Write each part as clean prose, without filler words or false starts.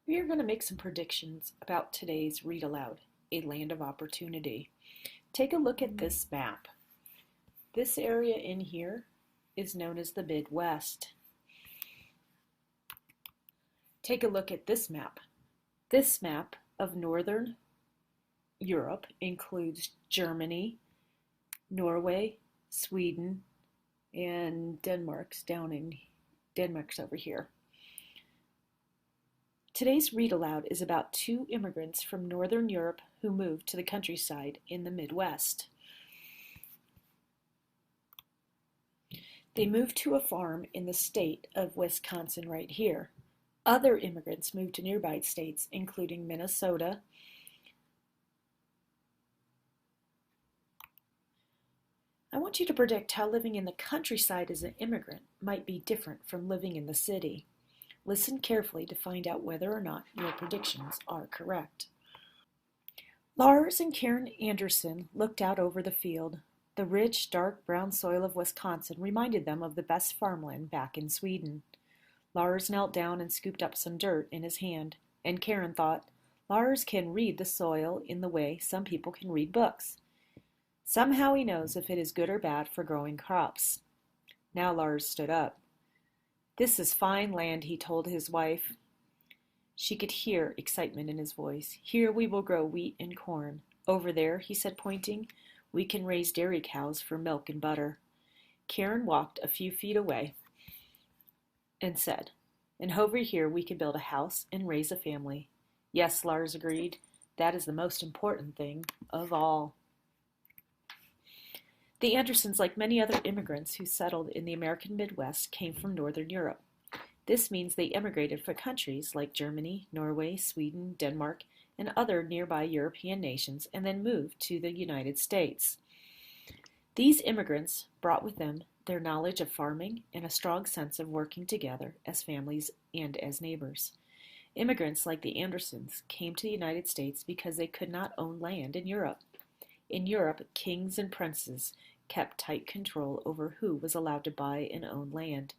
We are going to make some predictions about today's Read Aloud, A Land of Opportunity. Take a look at this map. This area in here is known as the Midwest. Take a look at this map. This map of Northern Europe includes Germany, Norway, Sweden, and Denmark's over here. Today's Read Aloud is about two immigrants from Northern Europe who moved to the countryside in the Midwest. They moved to a farm in the state of Wisconsin right here. Other immigrants moved to nearby states, including Minnesota, I want you to predict how living in the countryside as an immigrant might be different from living in the city. Listen carefully to find out whether or not your predictions are correct. Lars and Karen Anderson looked out over the field. The rich, dark brown soil of Wisconsin reminded them of the best farmland back in Sweden. Lars knelt down and scooped up some dirt in his hand, and Karen thought, Lars can read the soil in the way some people can read books. Somehow he knows if it is good or bad for growing crops. Now Lars stood up. This is fine land, he told his wife. She could hear excitement in his voice. Here we will grow wheat and corn. Over there, he said, pointing, we can raise dairy cows for milk and butter. Karen walked a few feet away and said, and over here we can build a house and raise a family. Yes, Lars agreed. That is the most important thing of all. The Andersons, like many other immigrants who settled in the American Midwest, came from Northern Europe. This means they immigrated from countries like Germany, Norway, Sweden, Denmark, and other nearby European nations, and then moved to the United States. These immigrants brought with them their knowledge of farming and a strong sense of working together as families and as neighbors. Immigrants like the Andersons came to the United States because they could not own land in Europe. In Europe, kings and princes kept tight control over who was allowed to buy and own land.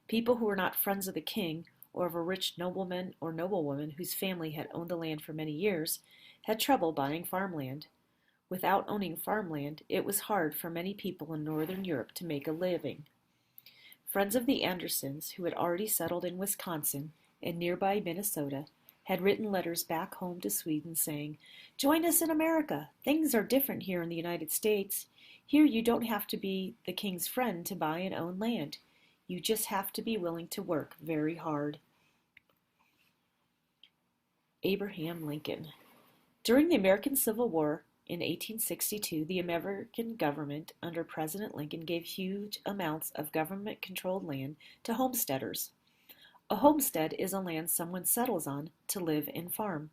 People who were not friends of the king or of a rich nobleman or noblewoman whose family had owned the land for many years had trouble buying farmland. Without owning farmland, it was hard for many people in Northern Europe to make a living. Friends of the Andersons, who had already settled in Wisconsin and nearby Minnesota, had written letters back home to Sweden saying, Join us in America. Things are different here in the United States. Here you don't have to be the king's friend to buy and own land. You just have to be willing to work very hard. Abraham Lincoln. During the American Civil War in 1862, the American government under President Lincoln gave huge amounts of government-controlled land to homesteaders. A homestead is a land someone settles on to live and farm.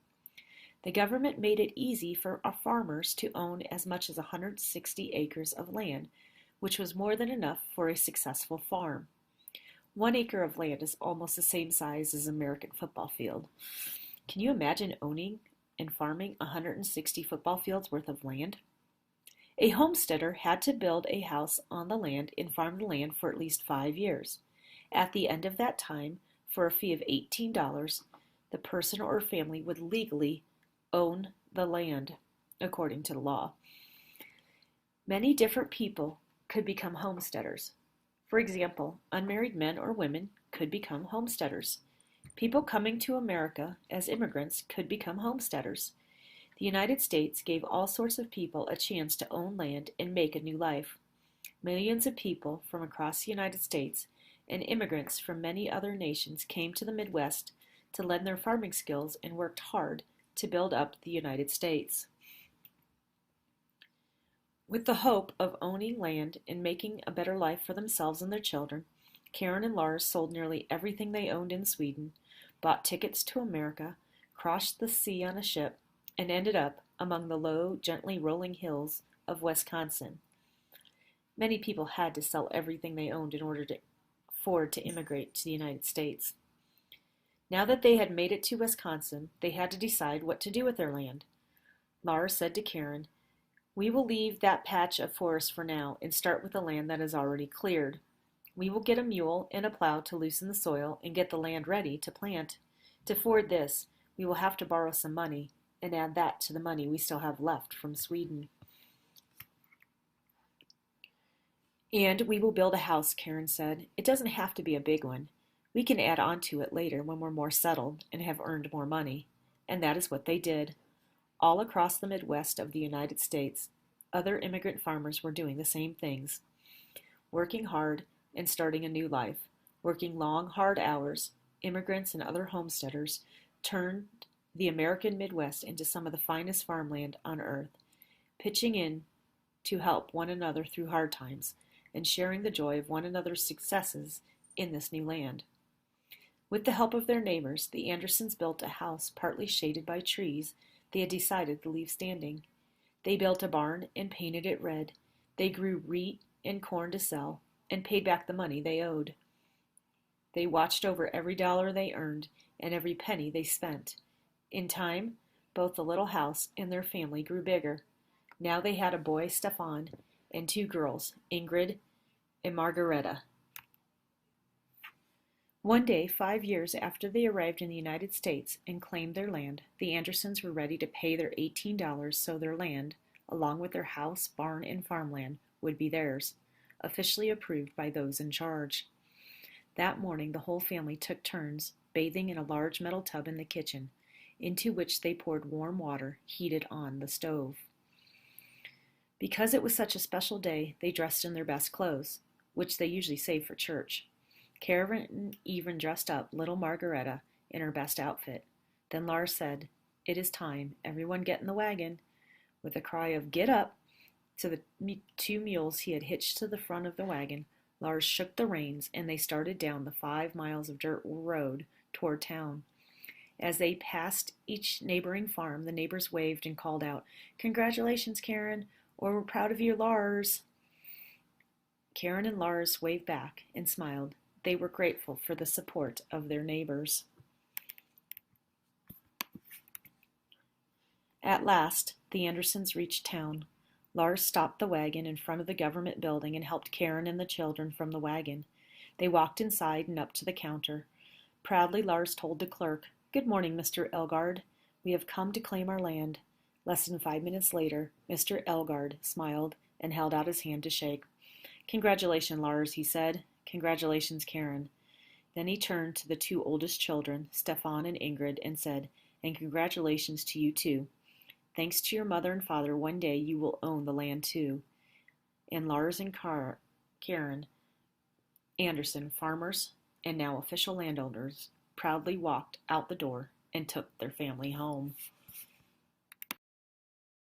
The government made it easy for farmers to own as much as 160 acres of land, which was more than enough for a successful farm. 1 acre of land is almost the same size as an American football field. Can you imagine owning and farming 160 football fields worth of land? A homesteader had to build a house on the land and farm the land for at least 5 years. At the end of that time, for a fee of $18, the person or family would legally own the land, according to the law. Many different people could become homesteaders. For example, unmarried men or women could become homesteaders. People coming to America as immigrants could become homesteaders. The United States gave all sorts of people a chance to own land and make a new life. Millions of people from across the United States and immigrants from many other nations came to the Midwest to lend their farming skills and worked hard to build up the United States. With the hope of owning land and making a better life for themselves and their children, Karen and Lars sold nearly everything they owned in Sweden, bought tickets to America, crossed the sea on a ship, and ended up among the low, gently rolling hills of Wisconsin. Many people had to sell everything they owned in order to afford to immigrate to the United States. Now that they had made it to Wisconsin, they had to decide what to do with their land. Lars said to Karen, We will leave that patch of forest for now and start with the land that is already cleared. We will get a mule and a plow to loosen the soil and get the land ready to plant. To afford this, we will have to borrow some money and add that to the money we still have left from Sweden. And we will build a house, Karen said. It doesn't have to be a big one. We can add on to it later when we're more settled and have earned more money. And that is what they did. All across the Midwest of the United States, other immigrant farmers were doing the same things, working hard and starting a new life. Working long, hard hours, immigrants and other homesteaders turned the American Midwest into some of the finest farmland on earth, pitching in to help one another through hard times and sharing the joy of one another's successes in this new land. With the help of their neighbors, the Andersons built a house partly shaded by trees they had decided to leave standing. They built a barn and painted it red. They grew wheat and corn to sell and paid back the money they owed. They watched over every dollar they earned and every penny they spent. In time, both the little house and their family grew bigger. Now they had a boy, Stefan, and two girls, Ingrid and Margareta. One day, 5 years after they arrived in the United States and claimed their land, the Andersons were ready to pay their $18 so their land, along with their house, barn, and farmland, would be theirs, officially approved by those in charge. That morning, the whole family took turns bathing in a large metal tub in the kitchen, into which they poured warm water heated on the stove. Because it was such a special day, they dressed in their best clothes, which they usually save for church. Karen even dressed up little Margareta in her best outfit. Then Lars said, "It is time. Everyone get in the wagon." With a cry of "Get up!" to the two mules he had hitched to the front of the wagon, Lars shook the reins and they started down the 5 miles of dirt road toward town. As they passed each neighboring farm, the neighbors waved and called out, "Congratulations, Karen," or "We're proud of you, Lars." Karen and Lars waved back and smiled. They were grateful for the support of their neighbors. At last, the Andersons reached town. Lars stopped the wagon in front of the government building and helped Karen and the children from the wagon. They walked inside and up to the counter. Proudly, Lars told the clerk, "Good morning, Mr. Elgard. We have come to claim our land." Less than 5 minutes later, Mr. Elgard smiled and held out his hand to shake. "Congratulations, Lars," he said. "Congratulations, Karen." Then he turned to the two oldest children, Stefan and Ingrid, and said, "And congratulations to you too. Thanks to your mother and father, one day you will own the land too." And Lars and Karen Anderson, farmers and now official landowners, proudly walked out the door and took their family home.